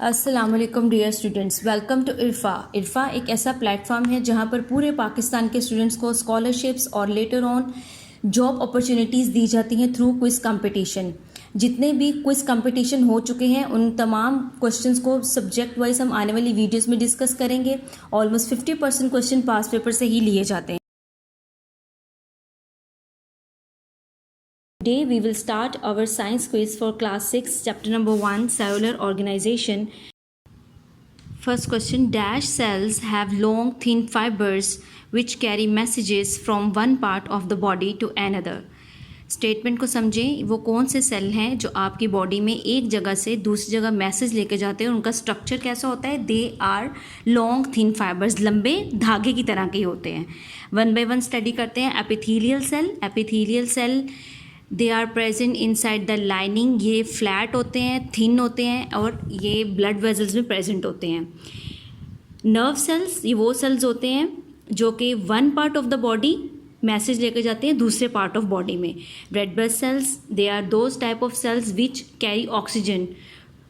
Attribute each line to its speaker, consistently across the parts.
Speaker 1: अस्सलाम वालेकुम dear students, welcome to इरफा एक ऐसा प्लेटफॉर्म है जहां पर पूरे पाकिस्तान के स्टूडेंट्स को स्कॉलरशिप्स और लेटर ऑन जॉब अपॉर्चुनिटीज़ दी जाती हैं थ्रू क्विज़ कंपटीशन। जितने भी क्विज़ कंपटीशन हो चुके हैं उन तमाम क्वेश्चंस को सब्जेक्ट वाइज हम आने वाली वीडियोस में डिस्कस करेंगे। ऑलमोस्ट 50% क्वेश्चन पास पेपर से ही लिए जाते हैं। Today we will start our science quiz for class 6 chapter number 1 cellular organization. First question, dash cells have long thin fibers which carry messages from one part of the body to another. Statement को समझें, वो कौन से cell हैं जो आपकी body में एक जगह से दूसरी जगह मैसेज लेके जाते हैं, उनका स्ट्रक्चर कैसा होता है। They are long thin fibres, लंबे धागे की तरह के होते हैं। वन बाय वन स्टडी करते हैं। Epithelial cell they are present inside the lining, ये फ्लैट होते हैं, थिन होते हैं और ये ब्लड वेजल्स में प्रेजेंट होते हैं। नर्व सेल्स, ये वो सेल्स होते हैं जो कि one part of the body message लेकर जाते हैं दूसरे पार्ट ऑफ बॉडी में। Red blood cells, they are those type of cells which carry oxygen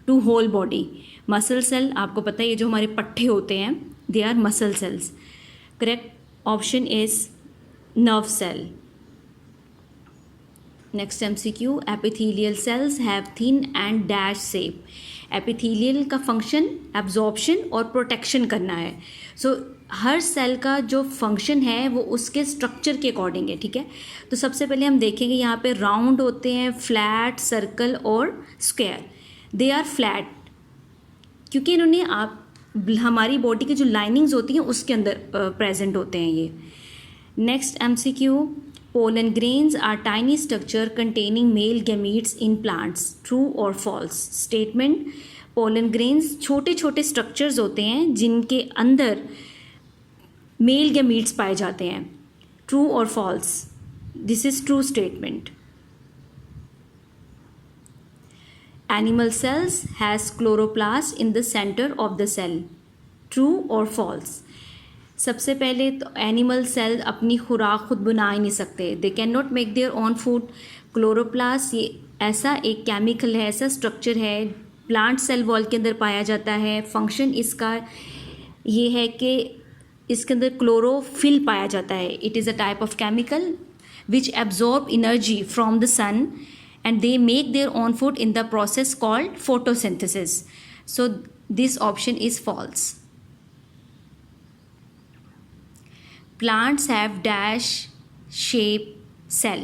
Speaker 1: to whole body. Muscle cell, आपको पता है ये जो हमारे पट्टे होते हैं, they are muscle cells. Correct option is nerve cell. Next MCQ, epithelial cells have thin and dash shape. एपिथेलियल का फंक्शन एब्जॉर्प्शन और प्रोटेक्शन करना है। सो हर सेल का जो फंक्शन है वो उसके स्ट्रक्चर के अकॉर्डिंग है, ठीक है। तो सबसे पहले हम देखेंगे यहाँ पे राउंड होते हैं, फ्लैट, सर्कल और स्क्वायर। दे आर फ्लैट क्योंकि इन्होंने हमारी बॉडी की जो लाइनिंग्स होती हैं उसके अंदर प्रेजेंट होते हैं ये। Next MCQ, pollen grains are tiny structure containing male gametes in plants. True or false? Statement, pollen grains छोटे छोटे structures होते हैं जिनके अंदर male gametes पाए जाते हैं। True or false? This is true statement. Animal cells has chloroplast in the center of the cell. True or false? सबसे पहले तो एनिमल सेल अपनी खुराक खुद बना ही नहीं सकते, they can not make their own food. Chloroplast ये ऐसा एक केमिकल है, ऐसा स्ट्रक्चर है, प्लांट सेल वॉल के अंदर पाया जाता है। फंक्शन इसका ये है कि इसके अंदर क्लोरोफिल पाया जाता है। It is a type of chemical which absorb energy from the sun and they make their own food in the process called photosynthesis. So this option is false. Plants have dash shape cell.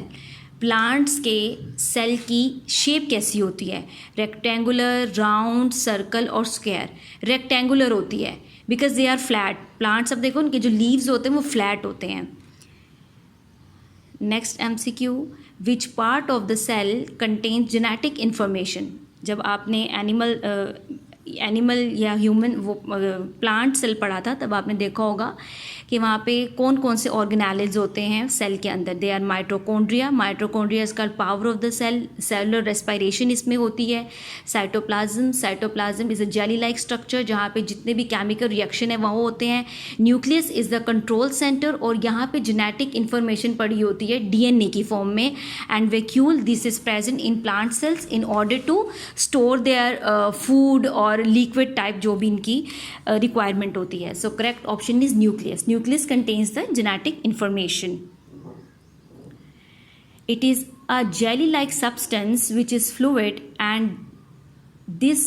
Speaker 1: Plants के cell की shape कैसी होती है? Rectangular, round, circle और square. Rectangular होती है because they are flat. Plants, अब देखो उनके जो लीव्स होते हैं वो फ्लैट होते हैं। Next MCQ, which part of the cell contains genetic information. जब आपने एनिमल या ह्यूमन वो प्लांट सेल पढ़ा था तब आपने देखा होगा कि वहाँ पे कौन कौन से ऑर्गेनेल्स होते हैं सेल के अंदर। They are mitochondria. Mitochondria is called power of the cell. Cellular respiration इसमें होती है। Cytoplasm is a jelly like structure जहाँ पे जितने भी केमिकल रिएक्शन है वहाँ होते हैं। Nucleus is the control centre और यहाँ पे जेनेटिक इन्फॉर्मेशन पड़ी होती है DNA की फॉर्म में। And vacuole, this is present in plant cells in order to store their food और लिक्विड टाइप जो भी इनकी रिक्वायरमेंट होती है। So correct option is nucleus. Nucleus contains the genetic information. It is a jelly like substance which is fluid and this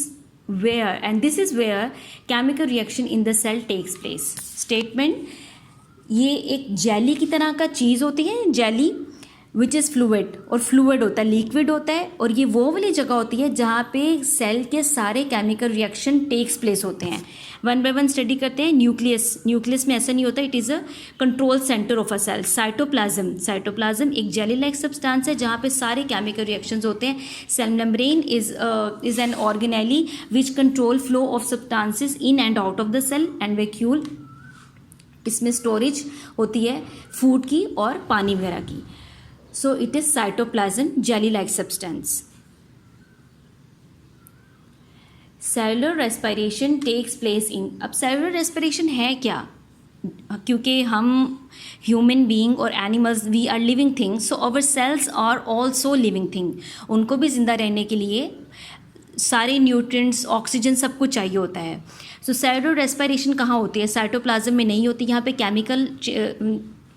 Speaker 1: is where chemical reaction in the cell takes place. Statement, ये एक jelly की तरह का चीज़ होती है, jelly which is fluid, और fluid होता है, लिक्विड होता है, और ये वो वाली जगह होती है जहाँ पे सेल के सारे केमिकल रिएक्शन टेक्स प्लेस होते हैं। वन बाय वन स्टडी करते हैं। न्यूक्लियस में ऐसा नहीं होता, it is a control centre of a cell. Cytoplasm एक जेली लाइक सब्सटेंस है जहाँ पे सारे केमिकल रिएक्शंस होते हैं। Cell membrane is an organelle which control flow of substances in and out of the cell. And vacuole, इसमें storage होती है फूड की और पानी वगैरह की। So it is cytoplasm, jelly-like substance. Cellular respiration takes place in. अब cellular respiration है क्या? क्योंकि हम ह्यूमन बीइंग और animals we are living things, so our cells are also living thing. उनको भी ज़िंदा रहने के लिए सारे न्यूट्रिएंट्स, ऑक्सीजन सब कुछ चाहिए होता है। सो सेलुलर रेस्पिरेशन कहाँ होती है? साइटोप्लाज्म में नहीं होती। यहाँ पे केमिकल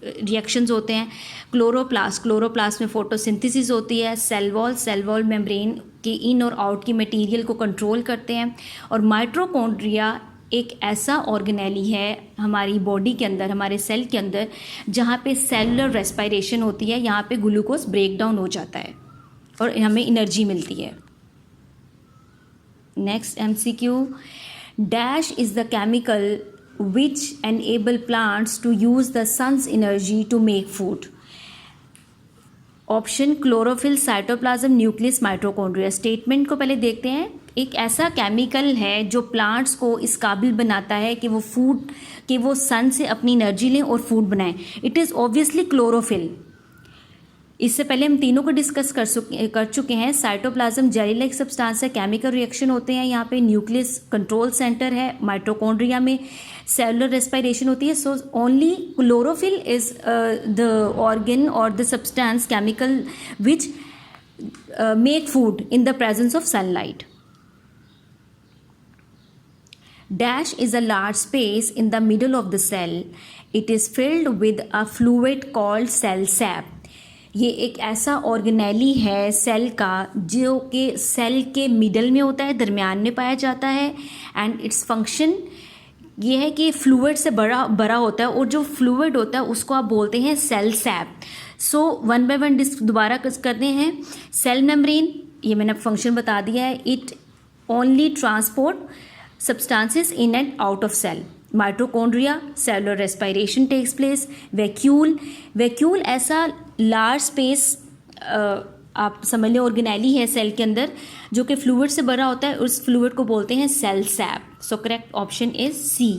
Speaker 1: रिएक्शंस होते हैं। क्लोरोप्लास्ट में फोटोसिंथेसिस होती है। सेल वॉल मेम्ब्रेन के इन और आउट की मटेरियल को कंट्रोल करते हैं। और माइटोकॉन्ड्रिया एक ऐसा ऑर्गेनेली है हमारी बॉडी के अंदर, हमारे सेल के अंदर, जहाँ पे सेलुलर रेस्पिरेशन होती है। यहाँ पे ग्लूकोज ब्रेक डाउन हो जाता है और हमें एनर्जी मिलती है। Next MCQ, dash is the chemical which enable plants to use the sun's energy to make food? Option chlorophyll, cytoplasm, nucleus, mitochondria. Statement को पहले देखते हैं। एक ऐसा केमिकल है जो प्लांट्स को इस काबिल बनाता है कि वो सन से अपनी एनर्जी लें और फूड बनाएं। It is obviously chlorophyll. इससे पहले हम तीनों को डिस्कस कर चुके हैं। साइटोप्लाज्म जेली लाइक सब्सटेंस है, केमिकल रिएक्शन होते हैं यहाँ पे। न्यूक्लियस कंट्रोल सेंटर है। माइटोकॉन्ड्रिया में सेलुलर रेस्पिरेशन होती है। So only chlorophyll is the organ और the substance chemical which make food in the presence of sunlight. Dash is a large space in the middle of the cell. It is filled with a fluid called cell sap. ये एक ऐसा organelle है cell का जो कि cell के middle में होता है, दरमियान में पाया जाता है। एंड इट्स फंक्शन ये है कि फ्लूइड से बड़ा होता है और जो फ्लूइड होता है उसको आप बोलते हैं cell sap. So one by one दोबारा करते हैं। सेल मेम्ब्रेन, ये मैंने फंक्शन बता दिया है। It only transport substances in and out of cell. Mitochondria, cellular respiration takes place. Vacuole ऐसा लार्ज स्पेस आप समझ लें ऑर्गेनेली है सेल के अंदर जो कि फ्लूइड से भरा होता है। उस फ्लूइड को बोलते हैं cell sap. So correct option is C.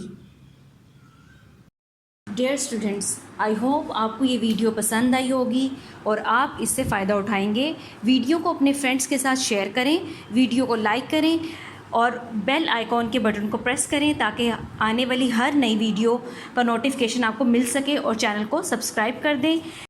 Speaker 1: Dear students, I hope आपको ये वीडियो पसंद आई होगी और आप इससे फ़ायदा उठाएंगे। वीडियो को अपने फ्रेंड्स के साथ शेयर करें, वीडियो को लाइक करें और बेल आइकॉन के बटन को प्रेस करें ताकि आने वाली हर नई वीडियो का नोटिफिकेशन आपको मिल सके और चैनल को सब्सक्राइब कर दें।